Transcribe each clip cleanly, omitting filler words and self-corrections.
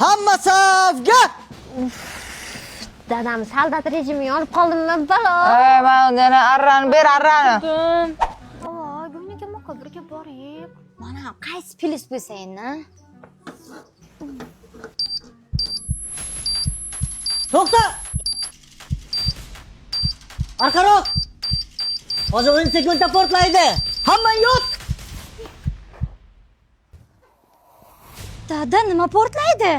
Hamma safga! Dadam soldat rejimiga olib qoldimmi balo? Men yana arrani ber, arrani. Voy, gumniga birga boring. Mana qaysi pilis bo'lsa endi? To'xta! Arqaroq! Hozir 10 sekundda portlaydi. Hamma yot! Dada, nima portlaydi?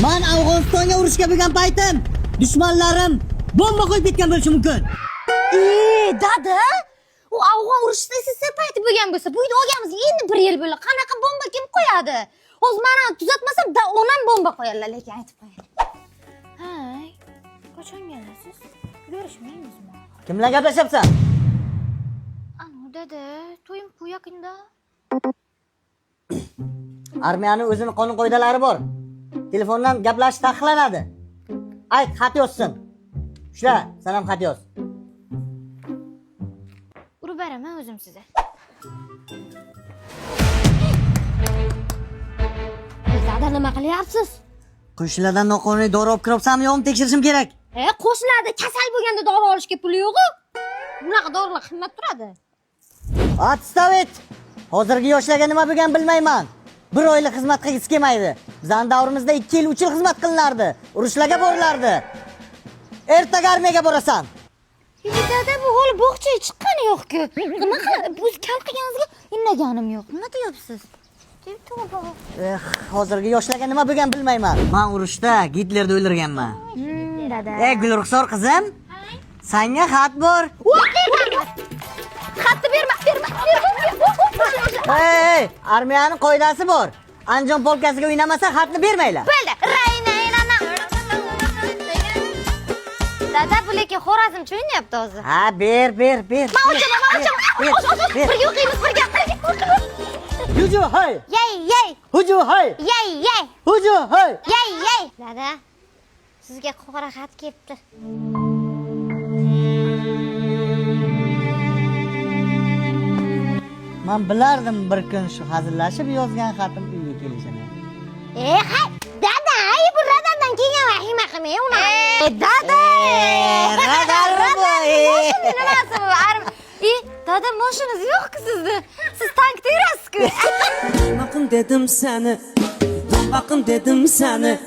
Men Afg'onistonga urushga bo'lgan paytim dushmanlarim bomba qo'yib ketgan bo'lishi mumkin. Dada, u afg'on urushida siz payti bo'lgan bo'lsa, bu uyda olganmiz endi 1 yil bo'ldi. Qanaqa bomba kim qo'yadi? Hozir meni tuzatmasam, onam bomba qo'yadilar, lekin aytib qo'ying. Hay, qachon kelasiz? Görüşmaymizmi? Kim bilan gaplashyapsan? Anu dada, to'yim bu yaqinda. Armiyaning o'zini qonun qoidalari bor. Telefondan gaplashish taqiqlanadi. Ayt, xat yozsin. Shula, sen ham xat yoz. Urib beraman o'zim sizga. Dada, nima qilyapsiz? Qo'shnilardan noqonuniy dori olib kiryapsanmi yo'qmi tekshirishim kerak. Qo'shnilarda kasal bo'lganda dori olishga puli yo'q-ku. Bunaqa dorilar qimmat turadi. Отставить! Hozirgi yoshlarga nima bo'lgan bilmayman. Bir oylik xizmat qilgisi kelmaydi. Bizning davrimizda 2 yil, 3 yil xizmat qilinardi. Urushlarga borilardi. Ertaga armiyaga borasan. Dada, bu hali bog'chaga chiqqani yo'q-ku. Nima qiladi? Bu kal qilganingizga innaganim yo'q. Nima deyapsiz? Hozirgi yoshlarga nima bo'lgan bilmayman. Men urushda Gitlerni o'ldirganman. Dada. Gulruxsor qizim. Senga xat bor. Xatni berma. Armiyaning qoidasi bor. Anjom polkasiga o'ynamasa xatni bermaylar. Bo'ldi. Dada, bu lekin Xorazmcha o'ynayapti hozir. Ha, ber. Men o'chaman. Birga o'qiymiz, birga. Huju hay. Yey. Huju hay. Yey. Huju hay. Yey. Dada, sizga qora xat kelibdi. Men bilardim bir kun shu hazillashib yozgan xatim uyga kelishini. Dada, bu radardan kelgan vahima qilmay uni. Dada! Dada, mashinangiz yo'q-ku sizni. Siz tankda yurasiz-ku. Bakın dedim seni